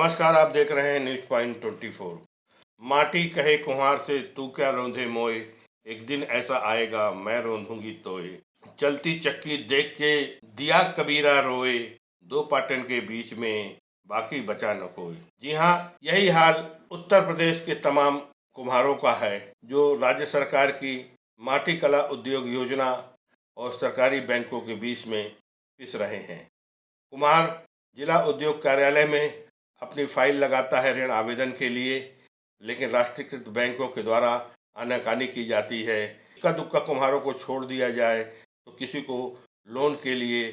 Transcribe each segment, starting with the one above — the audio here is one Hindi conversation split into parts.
नमस्कार, आप देख रहे हैं न्यूज पॉइंट 24। माटी कहे कुम्हार से तू क्या रोंधे मोए, एक दिन ऐसा आएगा मैं रोंधूंगी तोए। चलती चक्की देख के दिया कबीरा रोए, दो पाटन के बीच में बाकी बचा न कोई। जी हाँ, यही हाल उत्तर प्रदेश के तमाम कुम्हारों का है जो राज्य सरकार की माटी कला उद्योग योजना और सरकारी बैंकों के बीच में पिस रहे हैं। कुम्हार जिला उद्योग कार्यालय में अपनी फाइल लगाता है ऋण आवेदन के लिए, लेकिन राष्ट्रीयकृत बैंकों के द्वारा आनाकानी की जाती है। इक्का दुक्का कुम्हारों को छोड़ दिया जाए तो किसी को लोन के लिए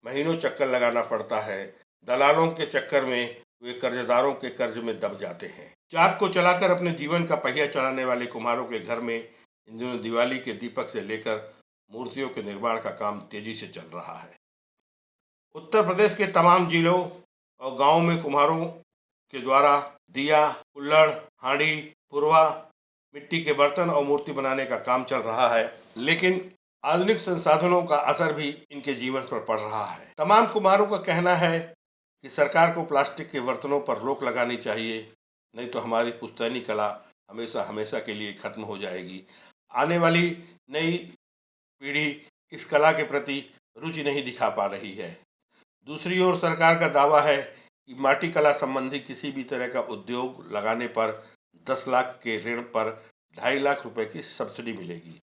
महीनों चक्कर लगाना पड़ता है। दलालों के चक्कर में वे कर्जदारों के कर्ज में दब जाते हैं। चाक को चलाकर अपने जीवन का पहिया चलाने वाले कुम्हारों के घर में इन दिनों दिवाली के दीपक से लेकर मूर्तियों के निर्माण का काम तेजी से चल रहा है। उत्तर प्रदेश के तमाम जिलों और गांवों में कुम्हारों के द्वारा दिया, कुल्हड़, हांडी, पुरवा, मिट्टी के बर्तन और मूर्ति बनाने का काम चल रहा है, लेकिन आधुनिक संसाधनों का असर भी इनके जीवन पर पड़ रहा है। तमाम कुम्हारों का कहना है कि सरकार को प्लास्टिक के बर्तनों पर रोक लगानी चाहिए, नहीं तो हमारी पुश्तैनी कला हमेशा हमेशा के लिए खत्म हो जाएगी। आने वाली नई पीढ़ी इस कला के प्रति रुचि नहीं दिखा पा रही है। दूसरी ओर सरकार का दावा है कि माटी कला संबंधी किसी भी तरह का उद्योग लगाने पर 10 लाख के ऋण पर 2.5 लाख रुपए की सब्सिडी मिलेगी।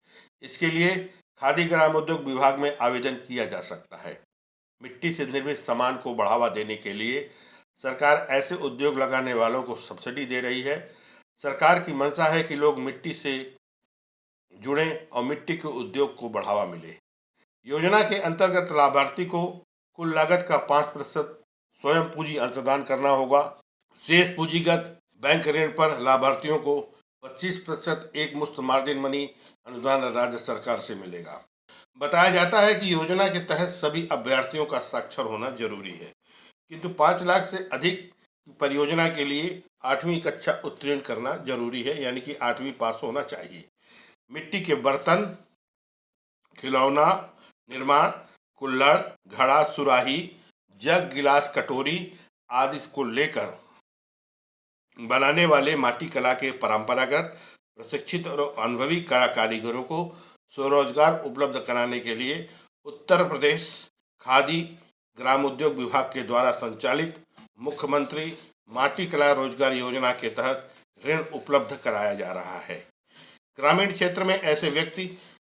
इसके लिए खादी ग्रामोद्योग विभाग में आवेदन किया जा सकता है। मिट्टी से निर्मित सामान को बढ़ावा देने के लिए सरकार ऐसे उद्योग लगाने वालों को सब्सिडी दे रही है। सरकार की मंशा है कि लोग मिट्टी से जुड़ें और मिट्टी के उद्योग को बढ़ावा मिले। योजना के अंतर्गत लाभार्थी को कुल लागत का 5% स्वयं पूंजी अंशदान करना होगा। शेष पूंजीगत बैंक ऋण पर लाभार्थियों को 25% एक मुश्त मार्जिन मनी अनुदान राज्य सरकार से मिलेगा। बताया जाता है कि योजना के तहत सभी अभ्यर्थियों का साक्षर होना जरूरी है, किंतु 5 लाख से अधिक परियोजना के लिए 8वीं कक्षा उत्तीर्ण करना जरूरी है, यानी कि 8वीं पास होना चाहिए। मिट्टी के बर्तन, खिलौना निर्माण, कुल्हड़, घड़ा, सुराही, जग, गिलास, कटोरी आदि को लेकर बनाने वाले माटी कला के परंपरागत, प्रशिक्षित और अनुभवी कारीगरों को स्वरोजगार उपलब्ध कराने के लिए उत्तर प्रदेश खादी ग्रामोद्योग विभाग के द्वारा संचालित मुख्यमंत्री माटी कला रोजगार योजना के तहत ऋण उपलब्ध कराया जा रहा है। ग्रामीण क्षेत्र में ऐसे व्यक्ति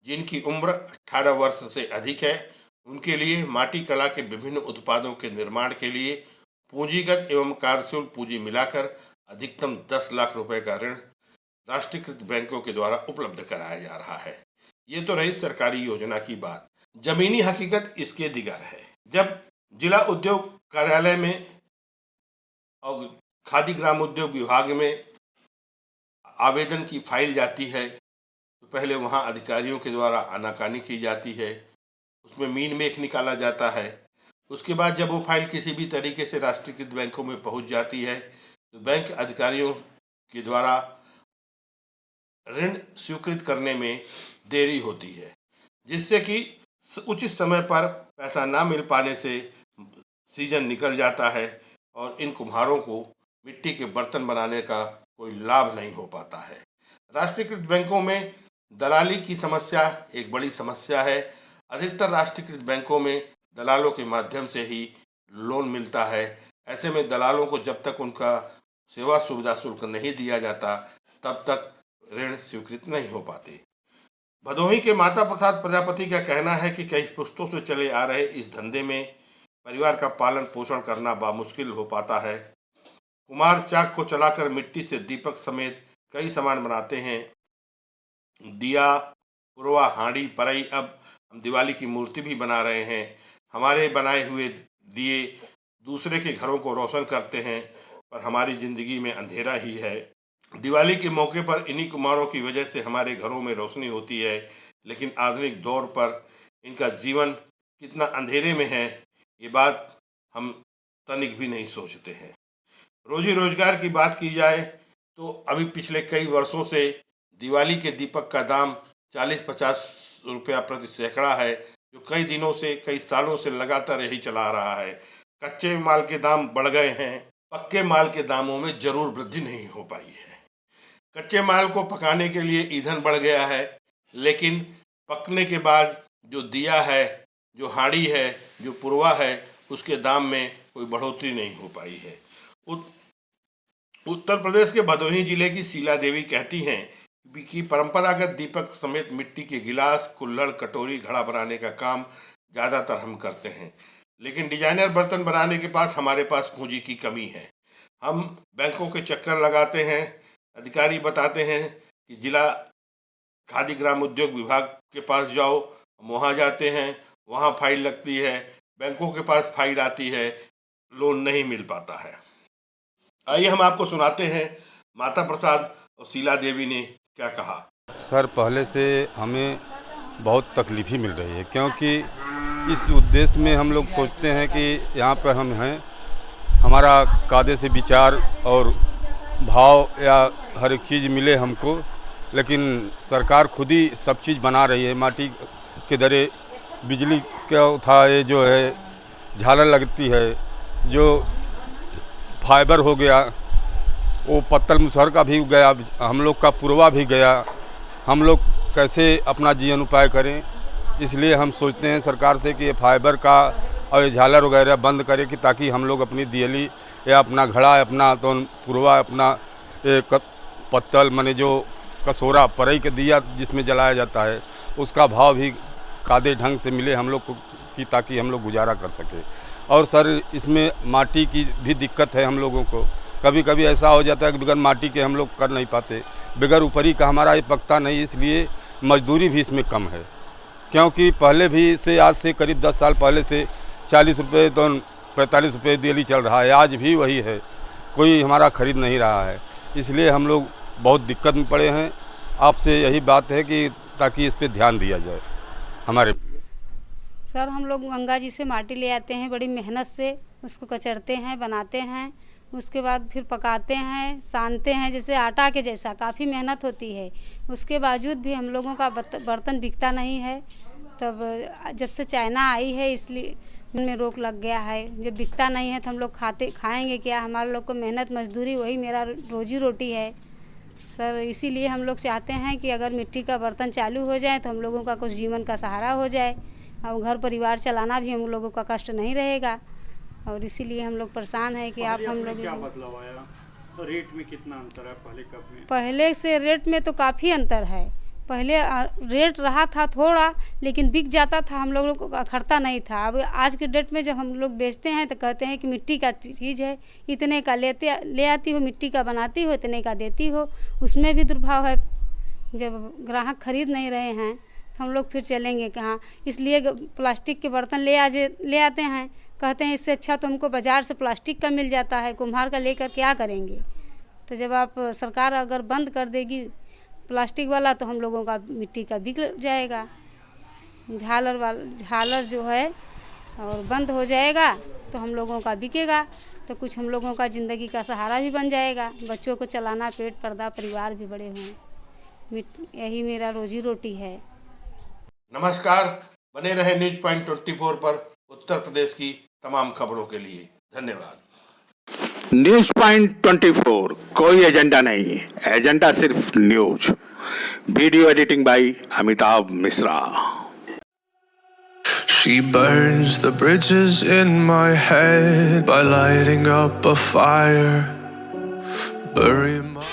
जिनकी उम्र 18 वर्ष से अधिक है, उनके लिए माटी कला के विभिन्न उत्पादों के निर्माण के लिए पूंजीगत एवं कार्यशील पूंजी मिलाकर अधिकतम 10 लाख रुपए का ऋण राष्ट्रीयकृत बैंकों के द्वारा उपलब्ध कराया जा रहा है। ये तो रही सरकारी योजना की बात। जमीनी हकीकत इसके दिगर है। जब जिला उद्योग कार्यालय में और खादी ग्रामोद्योग विभाग में आवेदन की फाइल जाती है तो पहले वहां अधिकारियों के द्वारा आनाकानी की जाती है, उसमें मीन मेख निकाला जाता है। उसके बाद जब वो फाइल किसी भी तरीके से राष्ट्रीयकृत बैंकों में पहुंच जाती है तो बैंक अधिकारियों के द्वारा ऋण स्वीकृत करने में देरी होती है, जिससे कि उचित समय पर पैसा ना मिल पाने से सीजन निकल जाता है और इन कुम्हारों को मिट्टी के बर्तन बनाने का कोई लाभ नहीं हो पाता है। राष्ट्रीयकृत बैंकों में दलाली की समस्या एक बड़ी समस्या है। अधिकतर राष्ट्रीयकृत बैंकों में दलालों के माध्यम से ही लोन मिलता है। ऐसे में दलालों को जब तक उनका सेवा सुविधा शुल्क नहीं दिया जाता तब तक ऋण स्वीकृत नहीं हो पाते। भदोही के माता प्रसाद प्रजापति का कहना है कि कई पुश्तों से चले आ रहे इस धंधे में परिवार का पालन पोषण करना बामुश्किल हो पाता है। कुम्हार चाक को चलाकर मिट्टी से दीपक समेत कई सामान बनाते हैं। दिया, पुरवा, हांडी, परई, अब हम दिवाली की मूर्ति भी बना रहे हैं। हमारे बनाए हुए दिए दूसरे के घरों को रोशन करते हैं, पर हमारी जिंदगी में अंधेरा ही है। दिवाली के मौके पर इन्हीं कुम्हारों की वजह से हमारे घरों में रोशनी होती है, लेकिन आधुनिक दौर पर इनका जीवन कितना अंधेरे में है ये बात हम तनिक भी नहीं सोचते हैं। रोजी रोजगार की बात की जाए तो अभी पिछले कई वर्षों से दिवाली के दीपक का दाम 40-50 रुपया प्रति सैकड़ा है, जो कई दिनों से, कई सालों से लगातार यही चला आ रहा है। कच्चे माल के दाम बढ़ गए हैं, पक्के माल के दामों में जरूर वृद्धि नहीं हो पाई है। कच्चे माल को पकाने के लिए ईंधन बढ़ गया है, लेकिन पकने के बाद जो दिया है, जो हाड़ी है, जो पुरवा है, उसके दाम में कोई बढ़ोतरी नहीं हो पाई है। उत्तर प्रदेश के भदोही जिले की शीला देवी कहती हैं कि परंपरागत दीपक समेत मिट्टी के गिलास, कुल्हड़, कटोरी, घड़ा बनाने का काम ज़्यादातर हम करते हैं, लेकिन डिजाइनर बर्तन बनाने के पास हमारे पास पूंजी की कमी है। हम बैंकों के चक्कर लगाते हैं। अधिकारी बताते हैं कि जिला खादी ग्राम उद्योग विभाग के पास जाओ, वहाँ जाते हैं, वहाँ फाइल लगती है, बैंकों के पास फाइल आती है, लोन नहीं मिल पाता है। आइए हम आपको सुनाते हैं माता प्रसाद और शीला देवी ने क्या कहा। सर, पहले से हमें बहुत तकलीफ ही मिल रही है, क्योंकि इस उद्देश्य में हम लोग सोचते हैं कि यहाँ पर हम हैं, हमारा कायदे से विचार और भाव या हर एक चीज़ मिले हमको, लेकिन सरकार खुद ही सब चीज़ बना रही है। माटी के दरे, बिजली का था, ये जो है झालर लगती है, जो फाइबर हो गया, वो पत्तल मुसहर का भी गया, हम लोग का पुरवा भी गया। हम लोग कैसे अपना जीवन उपाय करें, इसलिए हम सोचते हैं सरकार से कि ये फाइबर का और ये झालर वगैरह बंद करें, कि ताकि हम लोग अपनी दियली या अपना घड़ा, अपना तो पुरवा, अपना एक पत्तल माने जो कसोरा परई के दिया जिसमें जलाया जाता है, उसका भाव भी कायदे ढंग से मिले हम लोग को, कि ताकि हम लोग गुजारा कर सके। और सर, इसमें माटी की भी दिक्कत है हम लोगों को। कभी कभी ऐसा हो जाता है कि बगैर माटी के हम लोग कर नहीं पाते, बगैर ऊपरी का हमारा ये पकता नहीं, इसलिए मजदूरी भी इसमें कम है। क्योंकि पहले भी से, आज से करीब 10 साल पहले से 40 रुपये तो 45 रुपये दियली चल रहा है, आज भी वही है, कोई हमारा खरीद नहीं रहा है। इसलिए हम लोग बहुत दिक्कत में पड़े हैं। आपसे यही बात है कि ताकि इस पर ध्यान दिया जाए हमारे। सर, हम लोग गंगा जी से माटी ले आते हैं, बड़ी मेहनत से उसको कचरते हैं, बनाते हैं, उसके बाद फिर पकाते हैं, सानते हैं, जैसे आटा के जैसा, काफ़ी मेहनत होती है। उसके बावजूद भी हम लोगों का बर्तन बिकता नहीं है। तब जब से चाइना आई है, इसलिए उनमें रोक लग गया है। जब बिकता नहीं है तो हम लोग खाएंगे क्या? हमारे लोग को मेहनत मजदूरी, वही मेरा रोजी रोटी है सर। इसीलिए हम लोग चाहते हैं कि अगर मिट्टी का बर्तन चालू हो जाए तो हम लोगों का कुछ जीवन का सहारा हो जाए, और घर परिवार चलाना भी हम लोगों का कष्ट नहीं रहेगा। और इसीलिए हम लोग परेशान हैं कि आप हम लोग। क्या बदलाव आया? तो रेट में कितना अंतर है पहले कब में? पहले से रेट में तो काफ़ी अंतर है। पहले रेट रहा था थोड़ा, लेकिन बिक जाता था, हम लोगों को अखरता नहीं था। अब आज के डेट में जब हम लोग बेचते हैं तो कहते हैं कि मिट्टी का चीज़ है, इतने का ले आती हो, मिट्टी का बनाती हो, इतने का देती हो। उसमें भी दुर्भाव है। जब ग्राहक खरीद नहीं रहे हैं तो हम लोग फिर चलेंगे कहाँ? इसलिए प्लास्टिक के बर्तन ले आते हैं, कहते हैं इससे अच्छा तो हमको बाज़ार से प्लास्टिक का मिल जाता है, कुम्हार का लेकर क्या करेंगे? तो जब आप सरकार अगर बंद कर देगी प्लास्टिक वाला, तो हम लोगों का मिट्टी का बिक जाएगा। झालर जो है और बंद हो जाएगा तो हम लोगों का बिकेगा, तो कुछ हम लोगों का ज़िंदगी का सहारा भी बन जाएगा, बच्चों को चलाना, पेट पर्दा, परिवार भी बड़े हों। यही मेरा रोजी रोटी है। नमस्कार, बने रहे न्यूज पॉइंट 24 पर उत्तर प्रदेश की तमाम खबरों के लिए। धन्यवाद। न्यूज पॉइंट 24, कोई एजेंडा नहीं, एजेंडा सिर्फ news. Video editing bye Amitabh Mishra. She burns the bridges in my head by lighting up a fire, bury my